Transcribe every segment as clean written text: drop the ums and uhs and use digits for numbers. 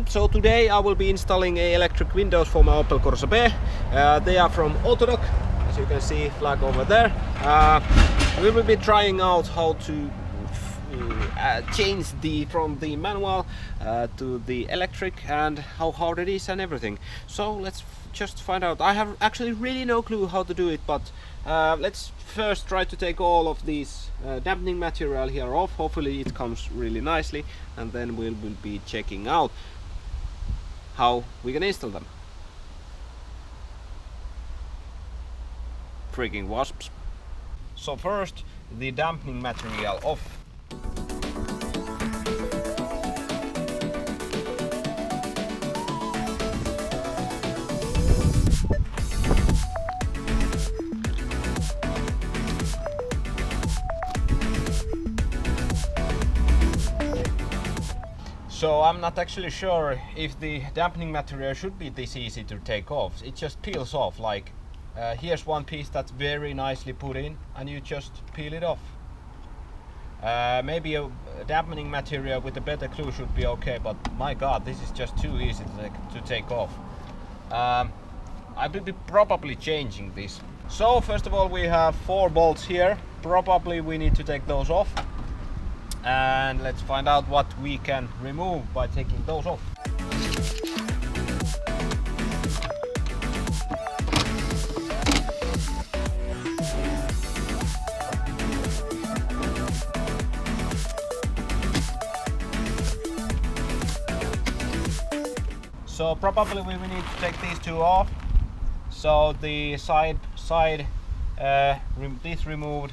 So today I will be installing electric windows for my Opel Corsa B. They are from Autodoc, as you can see, flag over there. We will be trying out how to change from the manual to the electric and how hard it is and everything. So let's just find out. I have actually really no clue how to do it, but let's first try to take all of these dampening material here off. Hopefully it comes really nicely, and then we will be checking out how we can install them. Freaking wasps. So first, the dampening material off. So I'm not actually sure if the dampening material should be this easy to take off. It just peels off. Like here's one piece that's very nicely put in, and you just peel it off. Maybe a dampening material with a better glue should be okay, but my god, this is just too easy to take off. I will be probably changing this. So first of all, we have 4 bolts here. Probably we need to take those off. And let's find out what we can remove by taking those off. So probably we need to take these 2 off. So the side this removed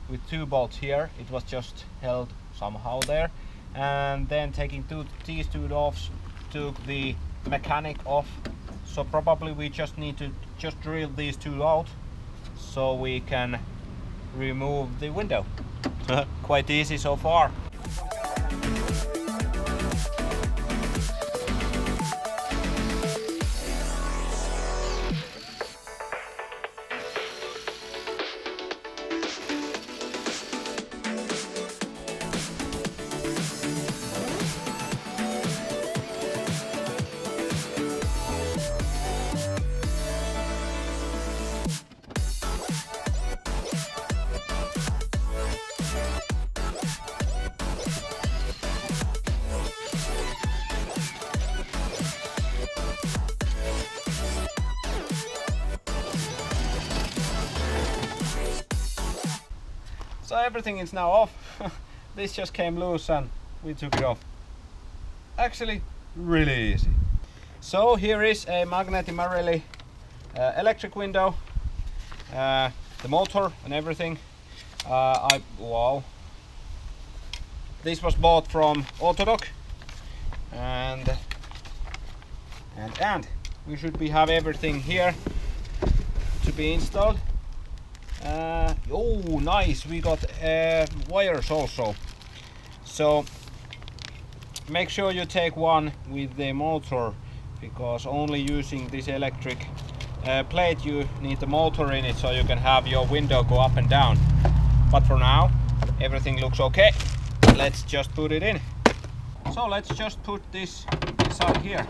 with 2 bolts here. It was just held somehow there, and then taking these 2 offs took the mechanic off. So probably we just need to just drill these 2 out so we can remove the window. Quite easy so far. So everything is now off. This just came loose and we took it off. Actually, really easy. So here is a Marelli electric window, the motor and everything. Wow. This was bought from Autodoc, and we should have everything here to be installed. Oh, nice! We got wires also. So make sure you take one with the motor, because only using this electric plate you need the motor in it, so you can have your window go up and down. But for now, everything looks okay. Let's just put it in. So let's just put this inside here.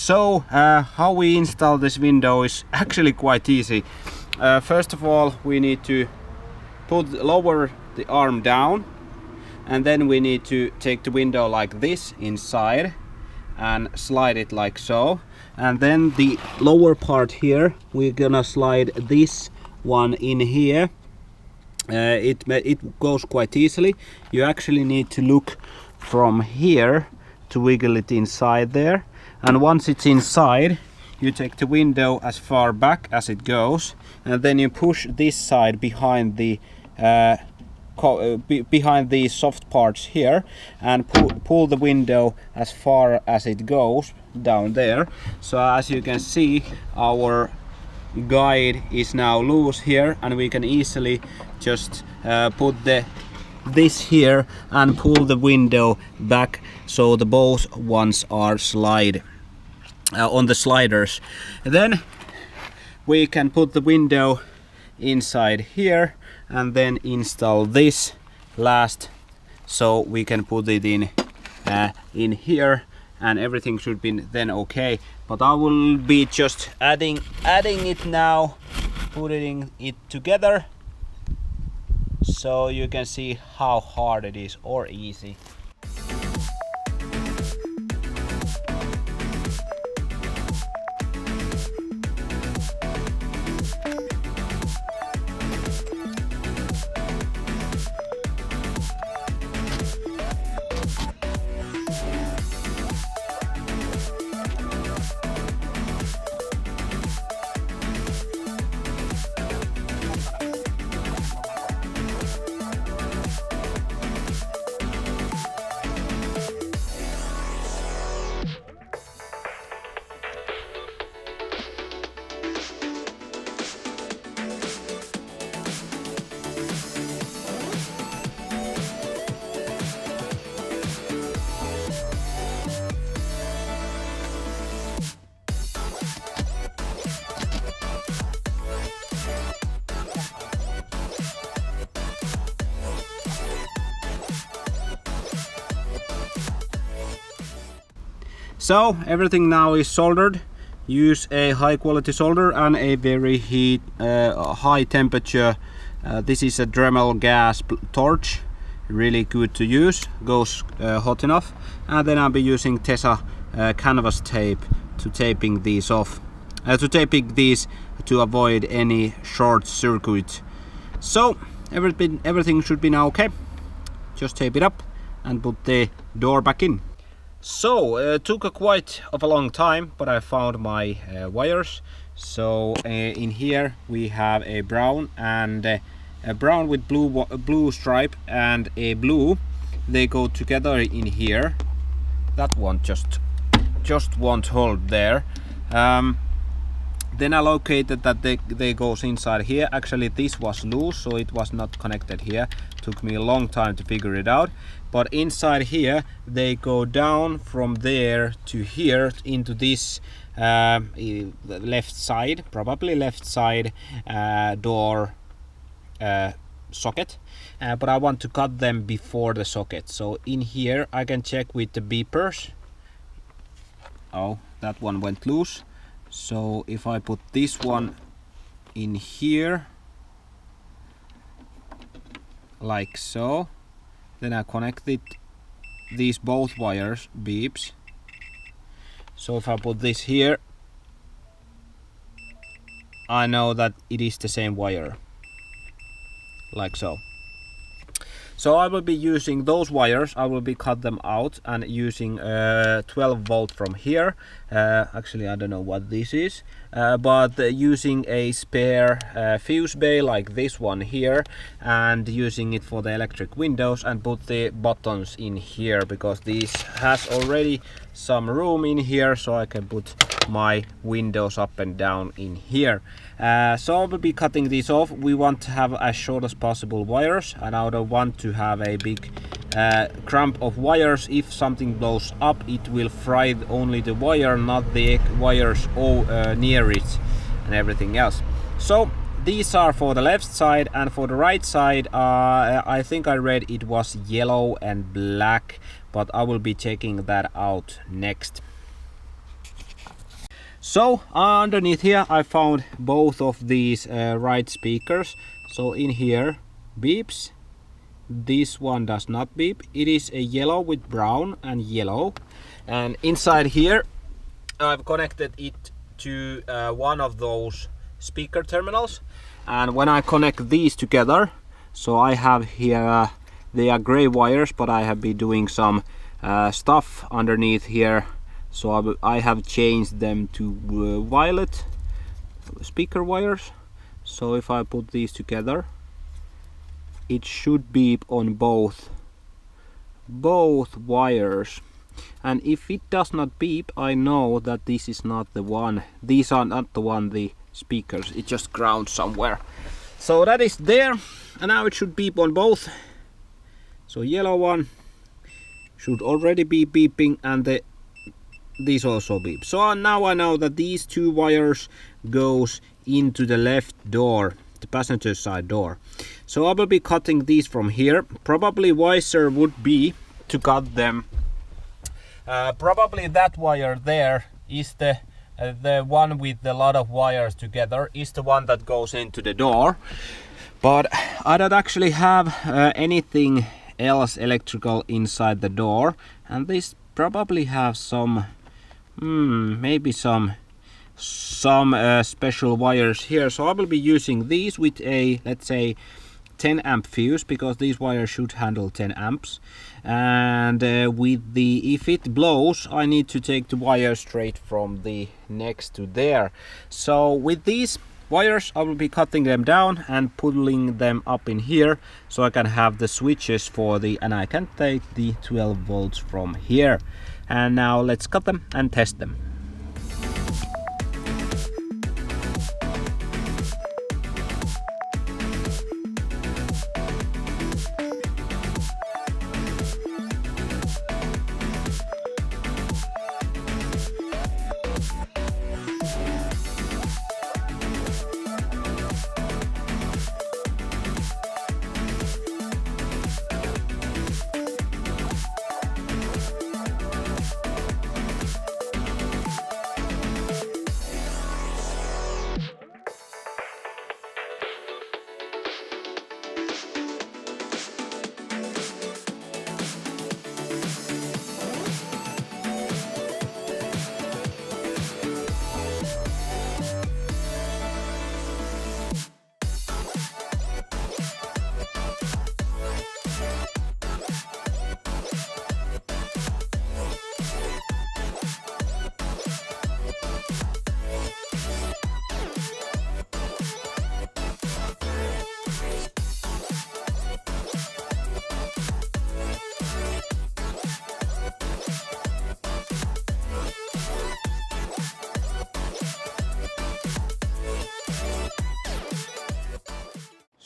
So how we install this window is actually quite easy. First of all, we need to lower the arm down, and then we need to take the window like this inside and slide it like so, and then the lower part here we're gonna slide this one in here. It goes quite easily. You actually need to look from here to wiggle it inside there, and once it's inside you take the window as far back as it goes, and then you push this side behind the behind these soft parts here, and pull the window as far as it goes down there. So as you can see, our guide is now loose here, and we can easily just put this here and pull the window back, so the both ones are slide on the sliders. Then we can put the window inside here and then install this last, so we can put it in here, and everything should be then okay. But I will be just adding it now, putting it together, so you can see how hard it is or easy. So everything now is soldered. Use a high quality solder and a very high temperature. This is a Dremel gas torch, really good to use, goes hot enough. And then I'll be using Tesa canvas tape to taping these off, to avoid any short circuit. So everything should be now okay. Just tape it up and put the door back in. So it took quite a long time, but I found my wires. So in here we have a brown and a brown with blue stripe and a blue. They go together in here. That one just won't hold there. Then I located that they goes inside here. Actually this was loose, so it was not connected here. Took me a long time to figure it out. But inside here they go down from there to here into this left side, probably left side door socket. But I want to cut them before the socket. So in here I can check with the beepers. Oh, that one went loose. So if I put this one in here like so, then I connected these both wires beeps. So if I put this here, I know that it is the same wire, like so. So I will be using those wires. I will be cut them out and using 12 volt from here. Actually I don't know what this is, but using a spare fuse bay like this one here, and using it for the electric windows, and put the buttons in here because this has already some room in here, so I can put my windows up and down in here. So I will be cutting these off. We want to have as short as possible wires, and I don't want to have a big clump of wires. If something blows up, it will fry only the wire, not the wires near it and everything else. So these are for the left side, and for the right side I think I read it was yellow and black, but I will be checking that out next. So underneath here I found both of these right speakers. So in here beeps. This one does not beep. It is a yellow with brown and yellow. And inside here I've connected it to one of those speaker terminals. And when I connect these together, so I have here, they are gray wires, but I have been doing some stuff underneath here. So I have changed them to violet speaker wires. So if I put these together, it should beep on both wires. And if it does not beep, I know that this is not the one. These are not the speakers. It just ground somewhere. So that is there, and now it should beep on both. So yellow one should already be beeping, and these also beep. So now I know that these two wires goes into the left door, the passenger side door. So I will be cutting these from here. Probably wiser would be to cut them. Probably that wire there is the one with a lot of wires together, is the one that goes into the door. But I don't actually have anything else electrical inside the door, and this probably have some maybe some special wires here. So I will be using these with a, let's say, 10 amp fuse, because these wires should handle 10 amps. And with the, if it blows, I need to take the wire straight from the next to there. So with these wires I will be cutting them down and pulling them up in here, so I can have the switches for the, and I can take the 12 volts from here. And now let's cut them and test them.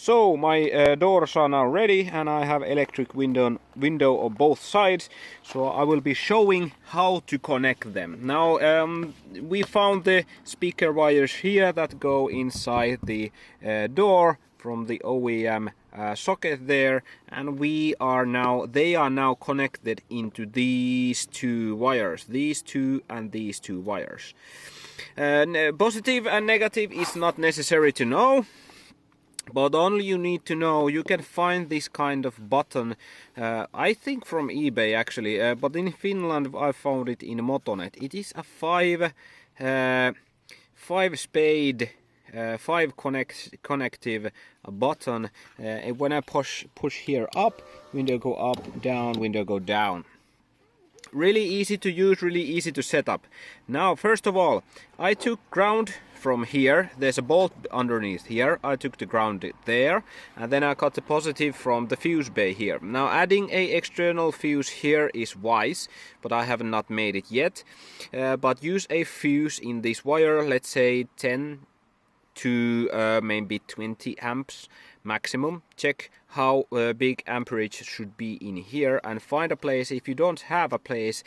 So my doors are now ready, and I have electric window on both sides. So I will be showing how to connect them. Now we found the speaker wires here that go inside the door from the OEM socket there, and they are now connected into these two wires, these two and these two wires. Positive and negative is not necessary to know. But only you need to know, you can find this kind of button, I think from eBay actually, but in Finland I found it in Motonet. It is a five connective button. And when I push here up, window go up, down, window go down. Really easy to use, really easy to set up. Now first of all, I took ground from here. There's a bolt underneath here. I took the ground there, and then I got the positive from the fuse bay here. Now adding a external fuse here is wise, but I have not made it yet. But use a fuse in this wire, let's say 10 to maybe 20 amps maximum. Check how big amperage should be in here, and find a place. If you don't have a place,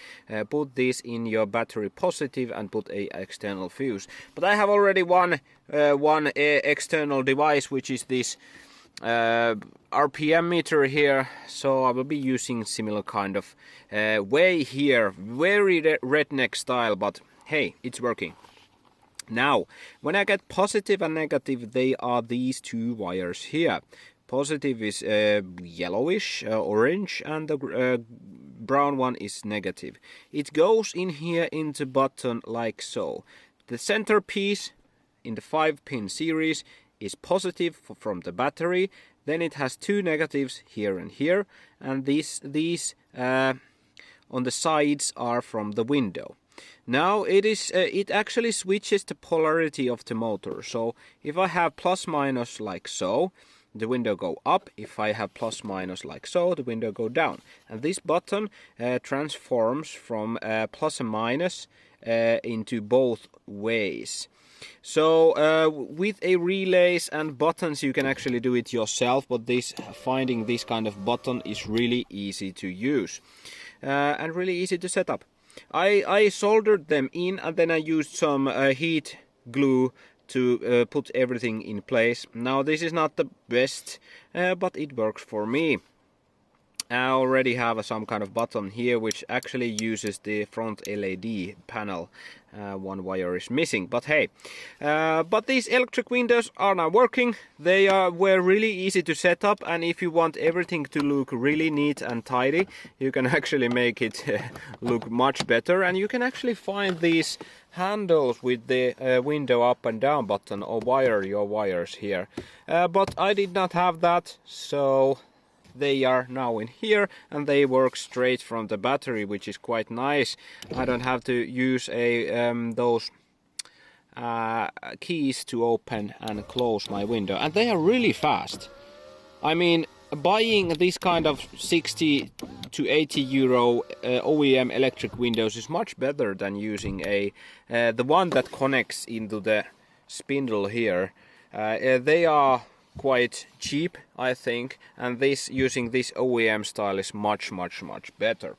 put this in your battery positive and put a external fuse. But I have already one external device, which is this RPM meter here, so I will be using similar kind of way here. Very redneck style, but hey, it's working. Now, when I get positive and negative, they are these two wires here. Positive is yellowish, orange, and the brown one is negative. It goes in here into button like so. The center piece in the 5-pin series is positive from the battery. Then it has two negatives here and here, and these on the sides are from the window. Now it actually switches the polarity of the motor. So if I have plus minus like so, the window go up. If I have plus minus like so, the window go down. And this button transforms from plus and minus into both ways. So with a relays and buttons you can actually do it yourself, but finding this kind of button is really easy to use and really easy to set up. I soldered them in, and then I used some heat glue to put everything in place. Now this is not the best, but it works for me. I already have some kind of button here which actually uses the front LED panel. One wire is missing, but hey. But these electric windows are now working. They were really easy to set up, and if you want everything to look really neat and tidy, you can actually make it look much better. And you can actually find these handles with the window up and down button, or wire your wires here. But I did not have that, so they are now in here, and they work straight from the battery, which is quite nice. I don't have to use those keys to open and close my window, and they are really fast. I mean, buying this kind of 60 to 80 euro OEM electric windows is much better than using the one that connects into the spindle here. They are quite cheap, I think, and using this OEM style is much better.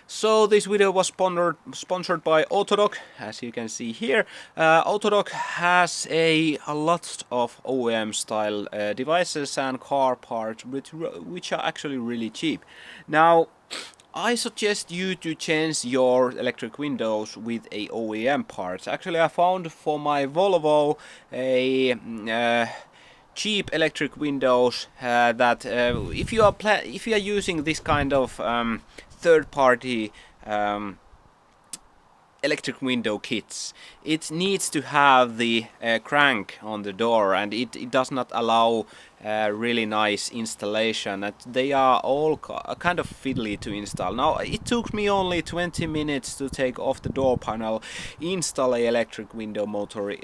So this video was sponsored by Autodoc, as you can see here. Autodoc has a lot of OEM style devices and car parts which are actually really cheap. Now I suggest you to change your electric windows with a OEM parts. Actually I found for my Volvo a cheap electric windows that if you are using this kind of third-party electric window kits, it needs to have the crank on the door, and it does not allow really nice installation, and they are all kind of fiddly to install. Now it took me only 20 minutes to take off the door panel, install a electric window motor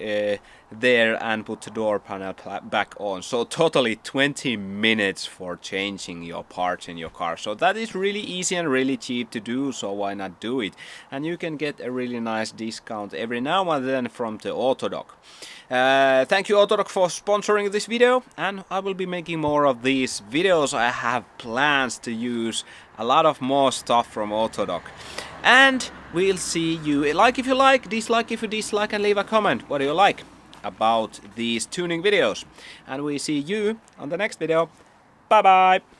there, and put the door panel back on. So totally 20 minutes for changing your parts in your car. So that is really easy and really cheap to do, so why not do it? And you can get a really nice discount every now and then from the Autodoc. Thank you Autodoc for sponsoring this video, and I will be making more of these videos. I have plans to use a lot of more stuff from Autodoc. And we'll see you. Like if you like, dislike if you dislike, and leave a comment. What do you like about these tuning videos? And we see you on the next video. Bye bye!